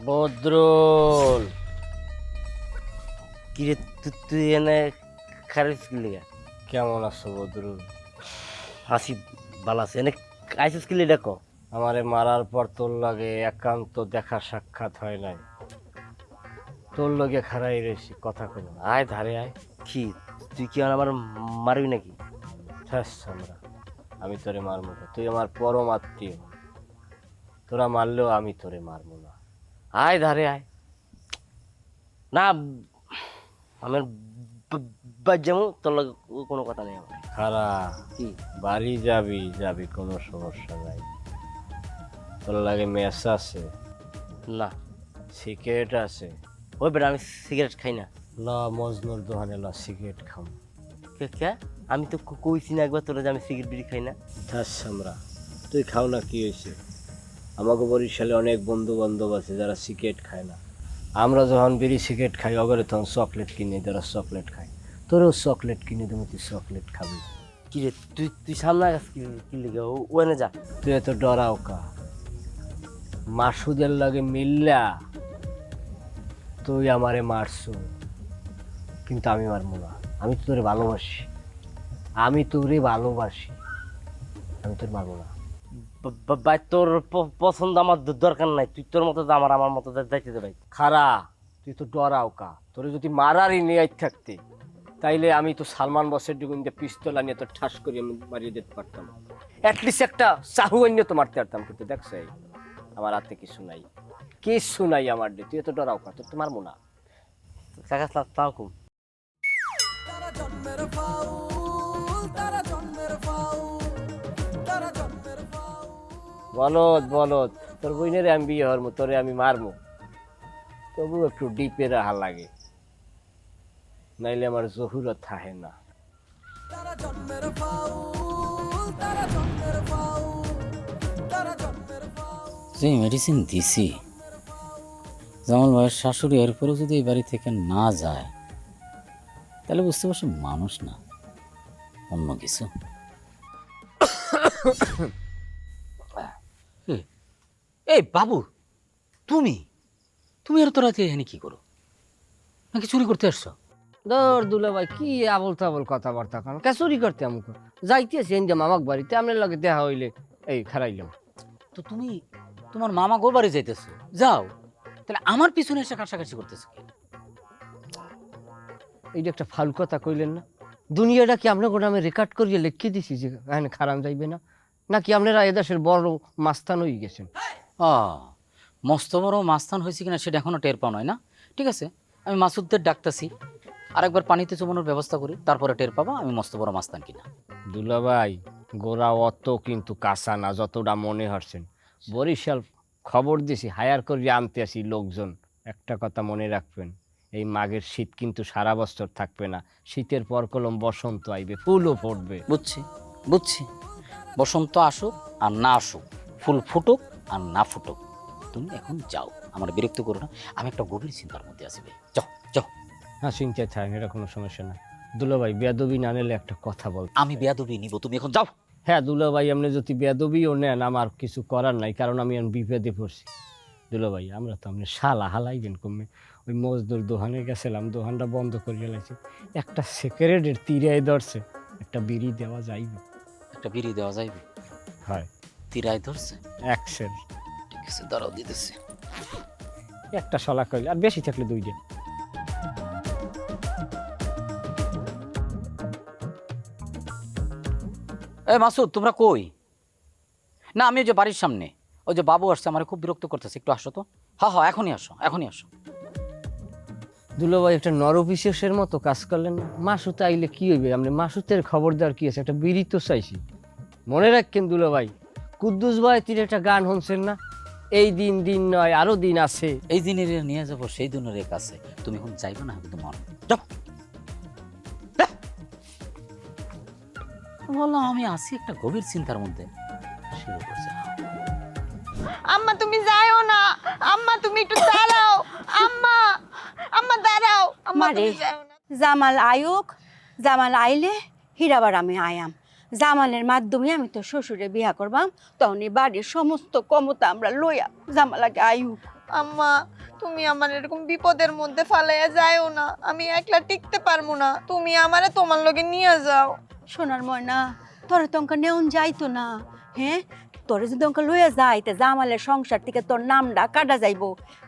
বদরুল কিরে তুই এনে খারিস লিগা কেমন আছো বদরুল? হাসি বালা আছে এনে আইসিস কি দেখো আমারে মারার পর তোর লাগে একান্ত দেখা সাক্ষাৎ হয় নাই, তোর লগে খারাই রয়েছি কথা কই না। আয় ধারে আয়। কি তুই কি আমার মারবি নাকি? আমরা আমি তোরে মারবো না, তুই আমার পরম আত্মীয়, তোরা মারলেও আমি তোরে মারবো না। আয় ধারে আয়। না আমার যেমন তোর লগে কোনো কথা নেই আমার। খারা কি বাড়ি যাবি কোনো সমস্যা নাই। তোর লাগে মেস আছে না? সিগারেট আছে? ওই বেটা আমি সিগারেট খাই না। ল মজনুর দোকানে ল সিগারেট খাম। কে আমি তো কইছি না একবার তোরা যে আমি সিগারেট বিড়ি খাই না। আমরা তুই খাও না, কি হয়েছে? আমাকে বরিশালে অনেক বন্ধু বান্ধব আছে যারা সিগারেট খায় না। আমরা যখন বিড়ি সিগারেট খাই অগরে তখন চকলেট কিনে, তারা চকলেট খায়। তোরও চকলেট কিনে দেবো, তুই চকলেট খাবি। কি রে তুই সামনে গাছ কি লেগে ওনে যা। তুই এত ডরাও কা? মাসুদের লাগে মিল্লা তুই আমারে মারছো, কিন্তু আমি মারবো না। আমি তো তোরে ভালোবাসি, আমি তোরে ভালোবাসি, আমি তোর মারবো না। ভাই তোর পছন্দ আমার দরকার নাই, তুই তোর মতো আমার মতো যাইতে দে ভাই। খারা তুই তো ডরাও কা? তোরে যদি মারারই নিয়ে থাকতে তাইলে আমি তো সালমান বসের দিকে পিস্তল আনিয়ে তো ঠাস করে আমি মারিয়ে দিতে পারতাম, অ্যাটলিস্ট একটা চাহু আনিয়ে তো মারতে পারতাম। কিন্তু দেখছো আমার হাতে কিছু নাই, কিছু নাই আমার। তুই এত ডরাও কা? তোর তো মারবো না। বলত তোর বইনের আমি বিয়ে হরমু, তোরে আমি মারমু, তবু একটু ডিপে রাহা লাগে, নাইলে আমার জহুরত থাহে না। যে মেডিসিন দিছি জামাল ভাইয়ের শাশুড়ি এরপরেও যদি এই বাড়ি থেকে না যায় তাহলে বুঝতে পারছি মানুষ না, অন্য কিছু। এই বাবু, তুমি তুমি এর তোরা এখানে কি করো? নাকি চুরি করতে আসছো? দর দুলা ভাই কি আবল তাবল কথাবার্তা কারণ কে চুরি করতে আমাকে যাইতেছি এনজাম আমাকে বাড়িতে আপনার লগে দেখা হইলে এই খারাইলাম। তো তুমি তোমার মামা গোর বাড়ি যাইতেছো, যাও, তাহলে আমার পিছনে এসে কাছাকাছি করতেছো কি? এইটা একটা ফালু কথা কইলেন না? দুনিয়াটা কি আপনার গোটা আমি রেকর্ড করিয়ে লিখে দিছি যে এখানে খারাপ যাইবে না, নাকি আপনারা এদেশের বড় মাস্তান হয়ে গেছেন? মস্ত বড় মাস্তান হয়েছে কিনা সেটা এখনো টের পাও নয় না? ঠিক আছে, আমি মাসুদদের ডাকতাছি, আরেকবার পানিতে চুবানোর ব্যবস্থা করি, তারপরে টের পাবা আমি মস্ত বড় মাস্তান কিনা। দুলাভাই গোরা অত কিন্তু কাঁচা না যতটা মনে হচ্ছেন। বরিশাল খবর দিছি হায়ার করে আনতে আসি লোকজন। একটা কথা মনে রাখবেন, এই মাঘের শীত কিন্তু সারা বছর থাকবে না। শীতের পর কলম বসন্ত আইবে, ফুলও ফুটবে। বুঝছি, বসন্ত আসুক আর না আসুক, ফুল ফুটুক আর না ফুটুক, তুমি এখন যাও, আমার বিরক্ত করো না, আমি একটা গভীর চিন্তার মধ্যে আছি ভাই। যাও যাও। হ্যাঁ চিন্তা থাকেন, এটা কোনো সমস্যা না। দুলাভাই বেয়াদবি না নিলে একটা কথা বল। আমি বেয়াদবি নিব, তুমি এখন যাও। হ্যাঁ দুলাভাই, আপনি যদি বেয়াদবিও নেন আমার কিছু করার নাই, কারণ আমি বিপদে পড়ছি। দুলাভাই আমরা তো আপনি শালা হালাইবেন কমে। ওই মজদুর দোকানে গেছিলাম, দোকানটা বন্ধ করে গেলাইছি, একটা সিগারেটের তিরাই ধরছে, একটা বিড়ি দেওয়া যাইবে? একটা বিড়ি দেওয়া যাইবে? হয়। তিরাই ধরছে? একশের। ঠিক আছে, দাঁড়াও দিতেছি। একটা শলা কইলে, আর বেশি থাকলে দুইটা। এই মাসুদ, তোমরা কই? না, আমি ওই যে বাড়ির সামনে, ওই যে বাবু আসছে, আমার খুব বিরক্ত করতেছে, একটু আসো তো। হ্যাঁ হ্যাঁ, এখনই আসো, এখনই আসো। দুলাভাই একটা নরবিশেষের মতো কাজ করলেন না। মাসুত আইলে কি হইবে? আপনি মাসুতের খবর দেওয়ার কি আছে? একটা বিড়ি তো চাইছি। মনে রাখেন দুলাভাই, কুদ্দুস ভাই তিনি একটা গান শুনছেন না, এই দিন দিন নয় আরো দিন আছে। এই দিনের নিয়ে যাবো সেই দিনের কাছে, তুমি এখন যাইবে না? কিন্তু মন যাও। বললাম আমি আছি একটা গভীর চিন্তার মধ্যে। শুরু করছে, আম্মা তুমি যাও না, আম্মা তুমি একটু দাঁড়াও, আম্মা আম্মা দাঁড়াও, আম্মা তুমি যাও না। জামাল আয়ুক, জামাল আইলে হীরাবার আমি আয়াম। জামালের মাধ্যমে আমি তো শ্বশুরে বিয়া করবাম, তখন এই বাড়ির সমস্ত ক্ষমতা আমরা লইয়া জামাল আগে আয়ুক। আম্মা তুমি আমার এরকম বিপদের মধ্যে ফালাইয়া যায়ও না, আমি একলা টিকতে পারবো না, তুমি আমারে তোমার লগে নিয়ে যাও। সোনার ময়না, তোর তো অঙ্কা নেওন যাইতো না, হ্যাঁ? তোরে যদি অঙ্কা লইয়া যাইতে জামালের সংসার থেকে তোর নামটা কাটা যাইব।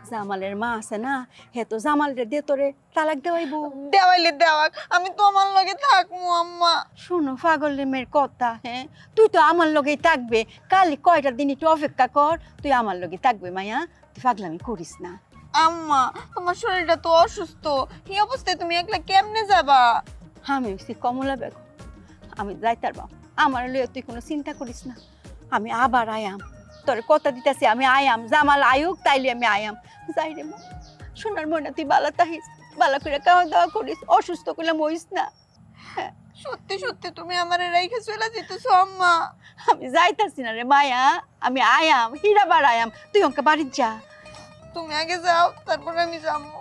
জামালের মা আছে না, হে তো জামালরে দিয়ে তোরে তালাক দেওয়াইব। দেওয়াইলে দেওয়াক, আমি তোমার লগে থাকবো আম্মা। শোনো পাগলের মেয়ের কথা, হ্যাঁ? তুই তো আমার লগেই থাকবে, কালি কয়টা দিন একটু অপেক্ষা কর, তুই আমার লগে থাকবে মায়া, তুই পাগলামি করিস না। আম্মা তোমার শরীরটা তো অসুস্থ, এই অবস্থায় তুমি একলা কেমনে যাবা? আমি হচ্ছি কমলা বেগম, আমি যাইতার বা আমার লইয়া তুই কোনো চিন্তা করিস না, আমি আবার আয়াম, তোর কথা দিতেছি আমি আয়াম, জামাল আয়ুক তাইলে আমি আয়াম। যাই রে মা, সোনার ময়না তুই বালা তাহিস, বালা করে খাওয়া দাওয়া করিস, অসুস্থ করলে মরিস না। সত্যি সত্যি তুমি আমারে রাইখে চলে যেতেছো আম্মা? আমি যাইতাছি না রে মায়া, আমি আয়াম, হীরাবার আয়াম, তুই অঙ্কে বাড়ির যা। তুমি আগে যাও, তারপর আমি যাবো।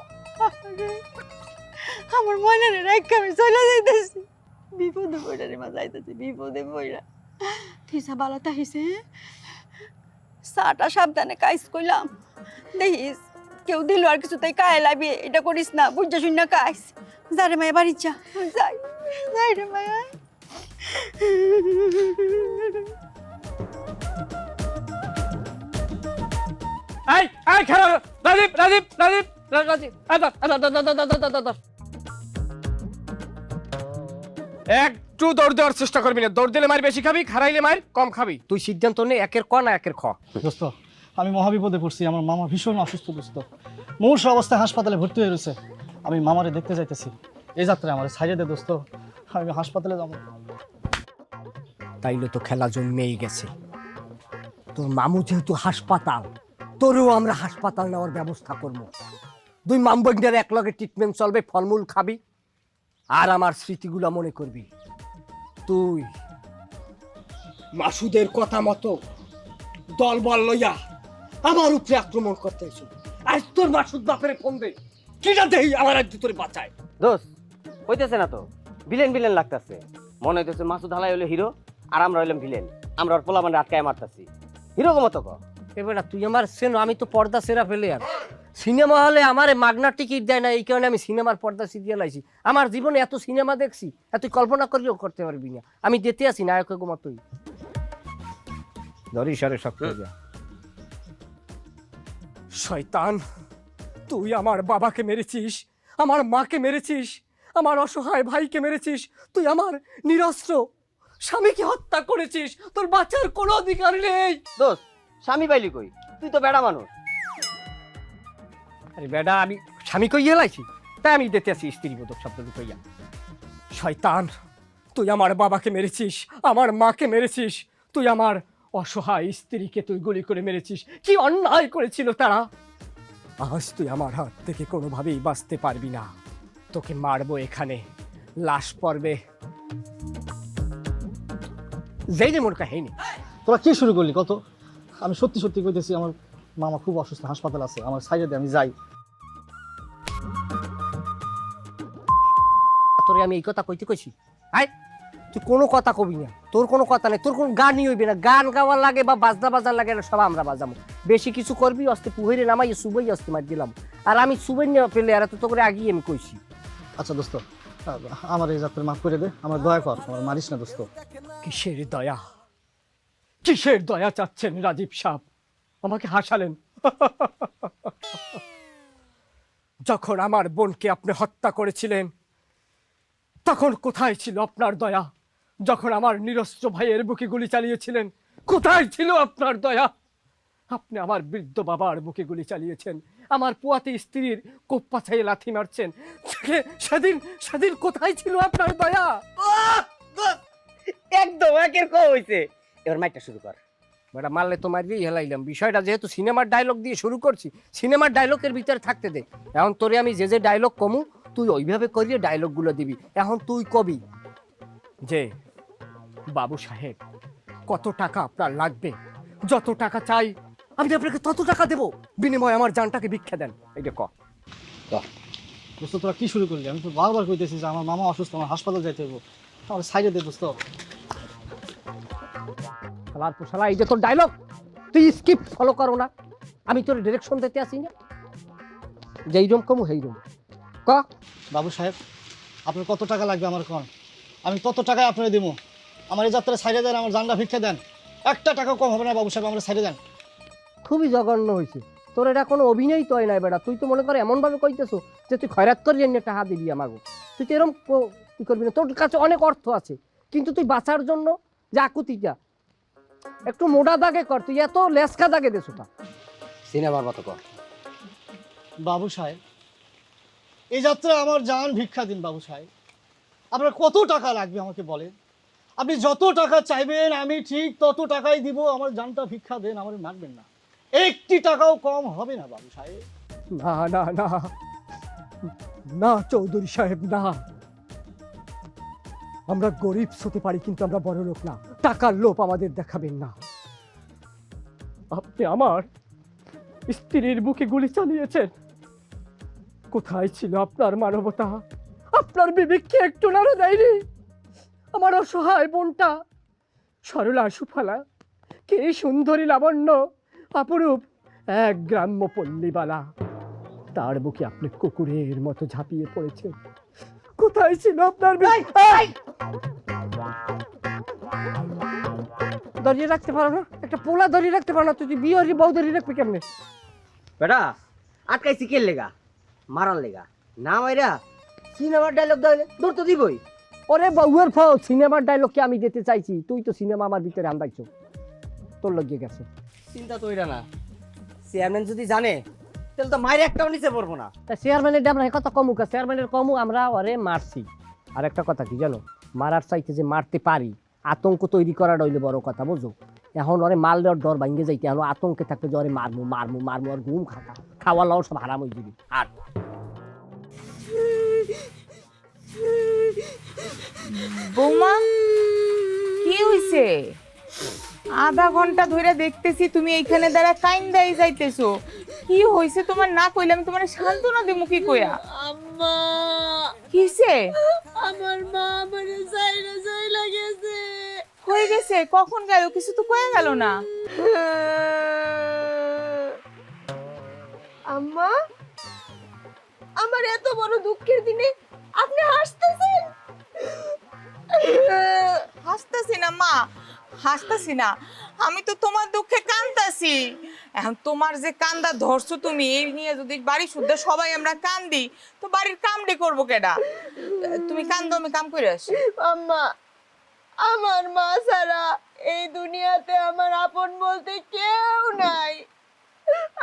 আমার মনে রেখে আমি চলে যাইতেছি, বিপদে পড়া রে মা, যাইতেছি বিপদে পড়া। তুই যা বালা তাহিস, চাটা সাবধানে কাইস কইলাম, দেখিস কেউ দিল আর কিছু তাই কায় লাবি, এটা করিস না, বুঝা শুন না কাইস। যা রে মায়া বাড়ির যা, যাই যাই রে মায়া। এই এই খেলা, রাজীব রাজীব রাজীব রাজীব, একটু দৌড় দেওয়ার চেষ্টা করবি না, দৌড় দিলে মার বেশি খাবি, খারাইলে মার কম খাবি। তুই সিদ্ধান্ত নে, একের ক না একের খ। দোস্ত আমি মহাবিপদে পড়ছি, আমার মামা ভীষণ অসুস্থ দোস্ত, মুমূর্ষু অবস্থায় হাসপাতালে ভর্তি হয়ে রয়েছে। আমি মামারে দেখতে যাইতেছি, এই যাত্রায় আমার ছাড়িয়ে দে দোস্ত, আমি হাসপাতালে যাবো। তাইলে তো খেলা জন্মেই গেছে। তোর মামু যেহেতু হাসপাতাল, তোরও আমরা হাসপাতাল নেওয়ার ব্যবস্থা করবো। দুই মামবন্ডের এক লগে ট্রিটমেন্ট চলবে, ফলমূল খাবি আর আমার স্মৃতিগুলো মনে করবি। তুই মাসুদের কথা মতো দল বল লইয়া আমার উপরে আক্রমণ করতে এসো। আজ তোর মাসুদ বাপের ফোন দে, কিনা দেই আমার আজ তোরে বাঁচায়। দোস্ত হইতেছে না তো, ভিলেন ভিলেন লাগতেছে। মনে হইতেছে মাসুদ হালাই হইলো হিরো আর আমরা হইলাম ভিলেন, আমরা ওর পোলা মানে আটকায় মারতাছি। হিরো মতো ক এবার তুই আমার সেন, আমি তো পর্দা সেরা ফেলে আর সিনেমা হলে আমার মাগনা টিকিট দেয় না, এই কারণে আমি সিনেমার পর্দা সিরিয়াল আইছি। আমার জীবনে এত সিনেমা দেখছি, এত কল্পনা করিও করতে পারবি না। আমি যেতে আসি নায়কের মতোই ধরি সারে শক্ত হয়ে যা। শয়তান, তুই আমার বাবাকে মেরেছিস, আমার মাকে মেরেছিস, আমার অসহায় ভাইকে মেরেছিস, তুই আমার নিরস্ত্র স্বামীকে হত্যা করেছিস, তোর বাঁচার কোনো অধিকার নেই। দোস্ত স্বামী পাইলি কই? তুই তো বেড়া মানুষ। আরে বেডা, আমি স্বামী কইয়া লাইছি, তাই আমি যেতে আসি স্ত্রী বোধক শব্দ কইয়া। শয়তান, তুই আমার বাবাকে মেরেছিস, আমার মাকে মেরেছিস, তুই আমার অসহায় স্ত্রীকে তুই গুলি করে মেরেছিস। কি অন্যায় করেছিল তারা! আজ তুই আমার হাত থেকে কোনোভাবেই বাঁচতে পারবি না, তোকে মারবো এখানে, লাশ পড়বে। যেই যে মোর কাহিনী। তোরা কি শুরু করলি কত? আমি সত্যি সত্যি কইতেছি, আমার মামা খুব অসুস্থ, হাসপাতাল আছে, আমার ছাড়িয়ে দে, আমি যাই। তোরে আমি এই কথা কইতে কইছি, আয় তুই কোনো কথা কবি না, তোর কোনো কথা নেই, তোর কোনো গানই হইবে না। গান গাওয়ার লাগে বা বাজনা বাজার লাগে না, সব আমরা বাজাবো। বেশি কিছু করবি অস্তে পুহরে নামাই সুবই অস্তে মার দিলাম, আর আমি সুবই নিয়ে ফেলে আর তো করে আগিয়ে আমি কইছি। আচ্ছা দোস্ত, আমার এই যাত্রা মাফ করে দে, আমার দয়া কর, আমার মারিস না দোস্ত। কিসের দয়া, কিসের দয়া চাচ্ছেন রাজীব সাহেব? আমাকে হাসালেন। যখন আমার বোনকে আপনি হত্যা করেছিলেন, তখন কোথায় ছিল আপনার দয়া? যখন আমার নিরস্ত্র ভাইয়ের বুকে গুলি চালিয়েছিলেন, কোথায় ছিল আপনার দয়া? আপনি আমার বৃদ্ধ বাবার বুকে গুলি চালিয়েছেন, আমার পোয়াতি স্ত্রীর কোপ্পা ছাইয়ে লাথি মারছেন, সেদিন সেদিন কোথায় ছিল আপনার দয়া? একদম একের ক হইছে। এবার মাইকটা শুরু কর। বেটা মারলে তো মারবি হেলাইলাম। বিষয়টা যেহেতু সিনেমার ডায়লগ দিয়ে শুরু করছি, সিনেমার ডায়লগের ভিতরে থাকতে দে। এখন তোরে আমি যে যে ডায়লগ কমু, তুই ওইভাবে করিয়ে ডায়লগগুলো দিবি। এখন তুই কবি যে বাবু সাহেব, কত টাকা আপনার লাগবে? যত টাকা চাই আমি আপনাকে তত টাকা দেব, বিনিময়ে আমার জানটাকে ভিক্ষা দেন। এইটা ক। দোস্ত তোরা কি শুরু করলি? আমি তো বারবার কইতেছি যে আমার মামা অসুস্থ, আমার হাসপাতাল যাইতে হইব, আমার ছাড়িয়ে দে দোস্ত। শালার পোশালা, এই যে তোর ডায়লগ, তুই স্ক্রিপ্ট ফলো করো না। আমি তোর ডিরেকশন দিতে আসি না, যেই রুম কমু সেই রুম ক। বাবু সাহেব, আপনার কত টাকা লাগবে আমার কোন? আমি কত টাকায় আপনারা দিব? আমার এই যাত্রা ছাইড়ে দেন, আমার জানলা ভিক্ষা দেন, একটা টাকা কম হবে না বাবু সাহেব, আমরা ছাইড়ে দেন। খুবই জঘন্য হয়েছে তোর, এটা কোনো অভিনয় তো হয় নাই বেটা। তুই তো মনে করে এমনভাবে কইতেছো যে তুই খয়রাত করি এনে টাকা দিবি আমাকে। তুই তো এরকম কি করবি না, তোর কাছে অনেক অর্থ আছে, কিন্তু তুই বাঁচার জন্য যে আকুতিটা একটু মোটা দাগে কর। তুই এত লেসকা দাগে দেছো তা সিনেমার মতো কর। বাবু সাহেব, এই যাত্রা আমার জান ভিক্ষা দিন বাবু সাহেব। আপনার কত টাকা লাগবে আমাকে বলেন, আপনি যত টাকা চাইবেন আমি ঠিক তত টাকাই দিব। আমার জানটা ভিক্ষা দেন, আমার মারবেন না, একটি টাকাও কম হবে না বাবু সাহেব। না না না না চৌধুরী সাহেব, না। আমরা গরিব হতে পারি, কিন্তু আমরা বড় লোক না। টাকার লোভ আমাদের দেখাবেন না। আপনি আমার স্ত্রীর বুকে গুলি চালিয়েছেন, কোথায় ছিল আপনার মানবতা? আপনার বিবেককে একটু নাড়া দেয়নি? আমার অসহায় বোনটা সরলা সুফলা, কে সুন্দরী লাবণ্য অপরূপ এক গ্রাম্য পল্লীবালা, তার বুকে আপনি কুকুরের মতো ঝাঁপিয়ে পড়েছেন। কোথায় ছিল আপনার ধরিয়ে রাখতে পারো না? একটা পোলা ধরিয়ে রাখতে পারো না? তুই বিয়ে বউ ধরিয়ে রাখবি কেমনে? বেটা আটকাইছি কে লেগা? মারার লেগা না মাইরা সিনেমার ডায়লগ দিলে দৌড় তো দিবই। ওরে বউয়ের ফাও সিনেমার ডায়লগ কি আমি দিতে চাইছি? তুই তো সিনেমা আমার ভিতরে আন্দাইছো, তোর লাগিয়ে গেছে। চিন্তা তো এটা না, চেয়ারম্যান যদি জানে তাহলে তো মায়ের একটাও নিচে পড়বো না। তা চেয়ারম্যানের আমরা কথা কমুক, চেয়ারম্যানের কমু, আমরা ওরে মারছি। আর একটা কথা কি জানো, মারার চাইতে যে মারতে পারি, আতঙ্ক তৈরি করাটা হইলে বড় কথা, বুঝো? এখন ওরে মারলে ডর ভাঙ্গে যাইতে, এখন আতঙ্কে থাকতে যে ওরে মারমু মারমু মারমু, আর ঘুম খাওয়া লাও সব হারাম হয়ে যাবি। আর বৌমা কি হইছে? আধা ঘন্টা ধরে দেখতেছি তুমি এইখানে দাঁড়া কাইন্দাই যাইতেছো। কি হইছে তোমার? না কইলে আমি তোমার সান্ত্বনা দিমু কি কইয়া? আম্মা, কিছে আমার মা আমারে সাইরা সাইরা গেছে। হয়ে গেছে? কখন গেল? কিছু তো কয়ে গেল না। আম্মা, আমার এত বড় দুঃখের দিনে আপনি হাসতেছেন? হাসতাছি না মা, হাসতাছি না, আমি তো তোমার দুঃখে কান্দাছি। এখন তোমার যে কান্দা ধরছো তুমি, এই নিয়ে যদি বাড়ি শুদ্ধ সবাই আমরা কান্দি, তো বাড়ির কামডি করবো কেডা? তুমি কান্দো, আমি কাম করে আসি। আম্মা, আমার মা ছাড়া এই দুনিয়াতে আমার আপন বলতে কেউ নাই।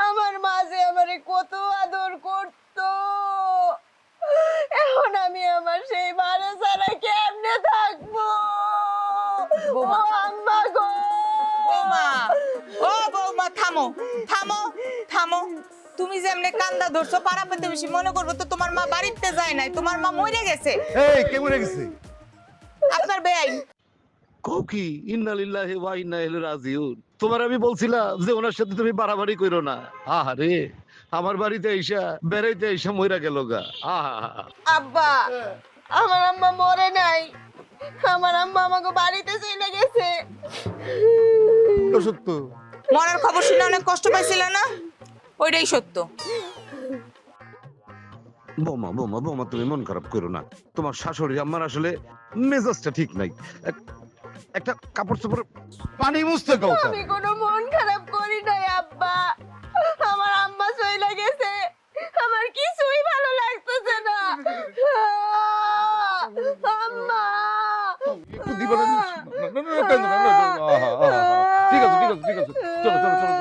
আমার মা যে আমারে কত আদর করতো, এখন আমি আমার সেই মারে ছাড়া কেমনে থাকবো? ও আম্মা গো! বৌমা, ও বৌমা, থামো থামো থামো। তুমি যে এমনি কান্দা ধরছো, পাড়া প্রতিবেশী মনে করবো তো তোমার মা বাড়িতে যায় নাই, তোমার মা মরে গেছে। এই কে মরে গেছে? আপনার বেআই। কও কি? ইন্না লিল্লাহি ওয়া ইন্না ইলাইহি রাজিউন। তোমার আমি বলছিলাম যে ওনার সাথে তুমি বাড়াবাড়ি কইরো না। আহারে, আমার বাড়িতে আইসা বেড়াইতে আইসা মইরা গেল গা। আহা, আব্বা, আমার আম্মা মরে নাই, আমার আম্মা আমাকে বাড়িতে চলে গেছে। সত্য। মরার খবর শুনে অনেক কষ্ট পাইছিল না? ওইটাই সত্য। বোমা বোমা বোমা, তুমি মন খারাপ করো না। তোমার শাশুড়ি আমার আসলে মেজাজটা ঠিক নাই। একটা কাপড় চোপড় পানি মুছতে গাও। আমি কোনো মন খারাপ করি নাই আব্বা, আমার আম্মা চলে গেছে, আমার কিছুই ভালো লাগতেছে না। আম্মা, একটু দিবা না? ঠিক আছে ঠিক আছে ঠিক আছে, চলো চলো চলো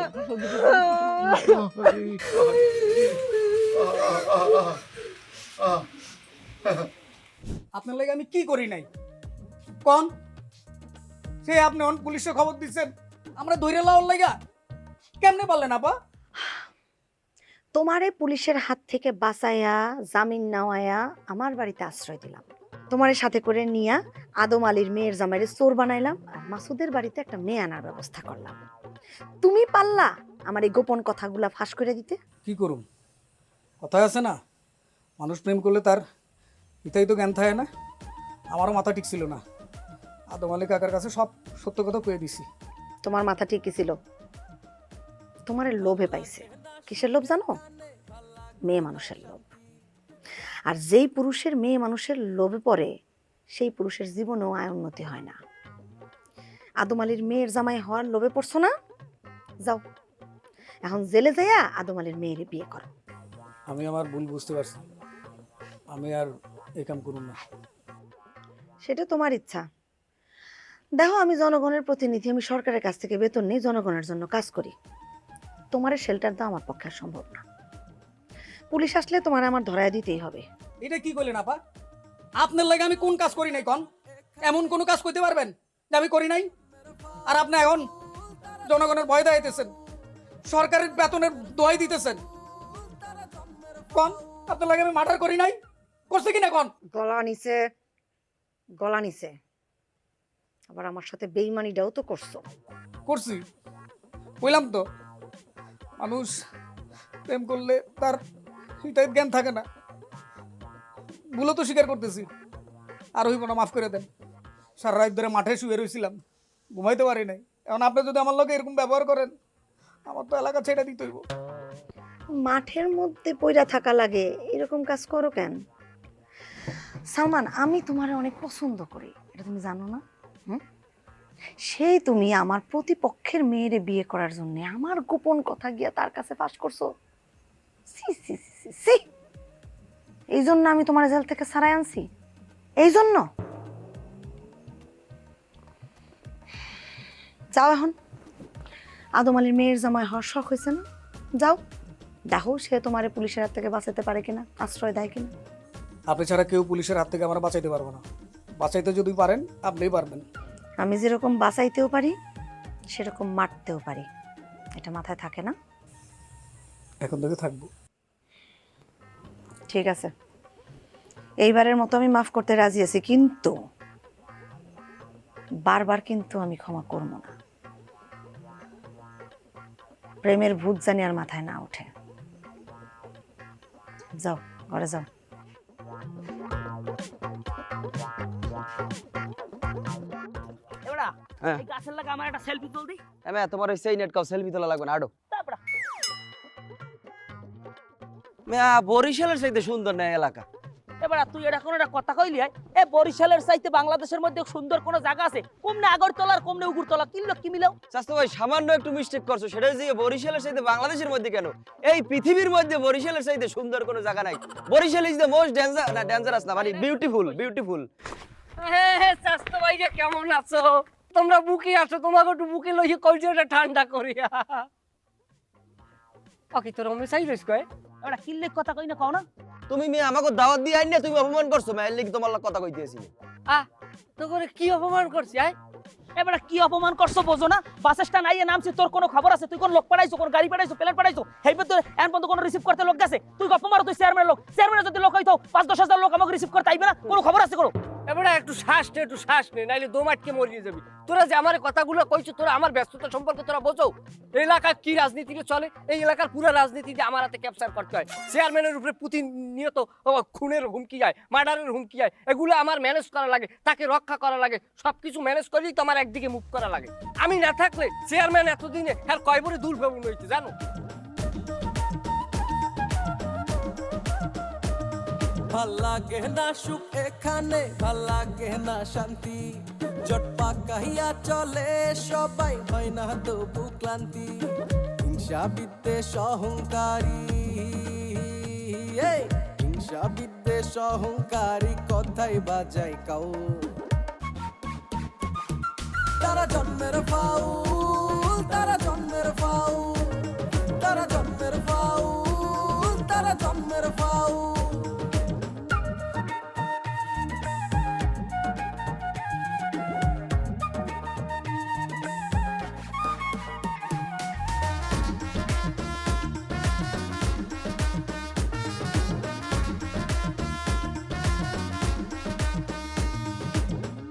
আপনার লাগে আমি কি করি নাই কোন? সে আপনি অন পুলিশে খবর দিচ্ছেন আমরা ধইরে লাওয়ার লাগা, কেমনে পারলেন আপা? তোমারে পুলিশের হাত থেকে বাঁচাইয়া জামিন নেওয়ায়া আমার বাড়িতে আশ্রয় দিলাম। তোমারে সাথে করে নিয়া আদম আলীর মেয়ের জামাইরে চোর বানাইলাম, আর মাসুদের বাড়িতে একটা মেয়ে আনার ব্যবস্থা করলাম। তুমি পারলা আমার এই গোপন কথাগুলা ফাঁস করে দিতে? কি করুম, কথায় আছে না, মানুষ প্রেম করলে তার ইতাই তো জ্ঞান থাকে না। আমারও মাথা ঠিক ছিল না, আদম আলী কাকার কাছে সব সত্য কথা কয়ে দিছি। তোমার মাথা ঠিকই ছিল, তোমারে লোভে পাইছে। কিসের লোভ জানো? মেয়ে মানুষের লোভ। আর যেই পুরুষের মেয়ে মানুষের লোভে পড়ে সেই পুরুষের জীবনেও আয় উন্নতি হয় না। আদম আলীর মেয়ের জামাই হওয়ার লোভে পড়ছো না? যাও এখন জেলে যাইয়া আদম আলীর মেয়ের বিয়ে করো। আমি আমার ভুল বুঝতে পারছি, আমি আর এই কাম করুন না। সেটা তোমার ইচ্ছা। দেখো, আমি জনগণের প্রতিনিধি, আমি সরকারের কাছ থেকে বেতন নিই, জনগণের জন্য কাজ করি। তোমার শেল্টার দেওয়া আমার পক্ষে সম্ভব না। পুলিশ আসলে তোমার আমার ধরায় দিতেই হবে। এটা কি করলেন আপা? আপনার লাগে আমি কোন কাজ করি নাই কন? এমন কোন কাজ করতে পারবেন যে আমি করি নাই? আর আপনি এখন জনগণের ভয় দেখাইতেছেন, সরকারের বেতনের দোহাই দিতেছেন। কন আপনার লাগে আমি মার্ডার করি নাই? করছে কিনা কন? গলা নিছে আবার আমার সাথে বেইমানিটাও তো করছো। করছি, বললাম তো, মানুষ প্রেম করলে তার এটাই জ্ঞান থাকে না। ভুলও তো স্বীকার করতেছি, আর হইব না, মাফ করে দেন। সারা রাত ধরে মাঠে শুয়ে রয়েছিলাম, ঘুমাইতে পারি নাই। এখন আপনি যদি আমার লোকে এরকম ব্যবহার করেন, আমার তো এলাকা ছেড়ে দিতে হইব। মাঠের মধ্যে পইরা থাকা লাগে, এরকম কাজ করো কেন? সালমান, আমি তোমারে অনেক পছন্দ করি, এটা তুমি জানো না? সেই তুমি আমার প্রতিপক্ষের মেয়েরে বিয়ে করার জন্য আমার গোপন কথা গিয়া তার কাছে ফাঁস করছো। সি সি সি সি, এই জন্য আমি তোমার জেল থেকে ছাড়াই আনছি? এই জন্য? যাও এখন, আদম আলীর মেয়ের জামাই হওয়ার শখ হয়েছে না? যাও, দেখো সে তোমারে পুলিশের হাত থেকে বাঁচাতে পারে কিনা, আশ্রয় দেয় কিনা। আপনি ছাড়া কেউ পুলিশের হাত থেকে আমরা বাঁচাইতে পারবো না। বাঁচাইতে যদি পারেন, আপনিই পারবেন। আমি যেরকম বাঁচাইতেও পারি সেরকম মারতেও পারি, এটা মাথায় থাকে না? এখন থেকে থাকবো। ঠিক আছে, এইবারের মতো আমি মাফ করতে রাজি আছি, কিন্তু বারবার কিন্তু আমি ক্ষমা করব না। প্রেমের ভূত জানি আর মাথায় না ওঠে। যাও, ঘরে যাও। এই গাছের লাগা আমার একটা সেলফি তুল দি। এমে তোমার ওই সেই নেট কাও সেলফি তোলা লাগবে না, আডো। তারপরে মিয়া বরিশালের চাইতে সুন্দর না এলাকা। এবার তুই এটা কোন একটা কথা কইলি? এ বরিশালের চাইতে বাংলাদেশের মধ্যে সুন্দর কোন জায়গা আছে? কমনে আগরতলার কমনে উগুরতলা, কিনলো কি মিলাও? চাচা ভাই সামান্য একটু মিস্টেক করছো, সেটা যে বরিশালের চাইতে বাংলাদেশের মধ্যে কেন, এই পৃথিবীর মধ্যে বরিশালের চাইতে সুন্দর কোনো জায়গা নাই। Barisal is the most dangerous না, মানে বিউটিফুল। হ্যাঁ চাস্তো ভাই, যে কেমন আছো? তোমরা বুকে আছো, তোমাকে একটু বুকে লইয়ে কলজটা ঠান্ডা করিয়া। ওকে, তোর আমি চাই রইস কয় এবার কিনলে কথা কই না কও না? তুমি মেয়ে আমাকে দাওয়াত দিয়ে আইন না, তুমি অপমান করছো। মেয়ের লিখে তোমার লগে কথা কইতেছি। তো করে কি অপমান করছি? এবার কি অপমান করছো বোঝো না? বাস স্ট্যান্ড আইয়ে নামছি, তোর কোনো খবর আছে? তুই কোন লোক পাঠাইছো, কোন গাড়ি পাঠাইছো, প্লেন পাঠাইছো? হেইবে তো এন পর্যন্ত কোন রিসিভ করতে লোক গেছে? তুই গপ্প মারো, তুই চেয়ারম্যানের লোক। চেয়ারম্যানের যদি লোক হইতো ৫-১০ হাজার লোক আমাকে রিসিভ করতে আইবে না? কোনো খবর আছে কোনো? এবারে একটু শ্বাস নে, নাইলে দম আটকে মরিয়ে যাবি। তোরা যে আমার কথাগুলো কইছো, তোরা আমার ব্যস্ততা সম্পর্কে তোরা বোঝো? এলাকার কি রাজনীতি চলে, এই এলাকার পুরো রাজনীতি যে আমার হাতে ক্যাপচার করতে হয়। চেয়ারম্যানের উপরে প্রতিনিয়ত খুনের হুমকি যায়, মার্ডারের হুমকি যায়, এগুলো আমার ম্যানেজ করা লাগে, তাকে রক্ষা করা লাগে। সবকিছু ম্যানেজ করলেই তো আমার একদিকে মুভ করা লাগে। আমি না থাকলে চেয়ারম্যান এতদিনে আর কয় বড় দূর ভেবন হইতে জানো? ভাল লাগে না সুখ এখানে, ভাল লাগে না শান্তি, জটপা কাহিয়া চলে সবাই, হয় না তবু ক্লান্তি। হিংসা বিদ্বেষ অহংকারী, হিংসা বিদ্বেষ অহংকারী কথাই বাজাই কাউ। তারা জন্মের ফাউল, তারা জন্মের ফাউল, তারা জন্মের ফাউল, তারা জন্মের ফাউল।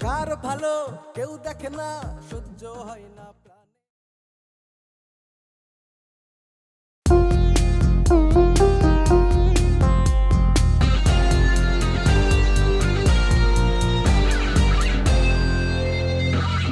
কার ভালো কেউ দেখে না, সহ্য হয় না।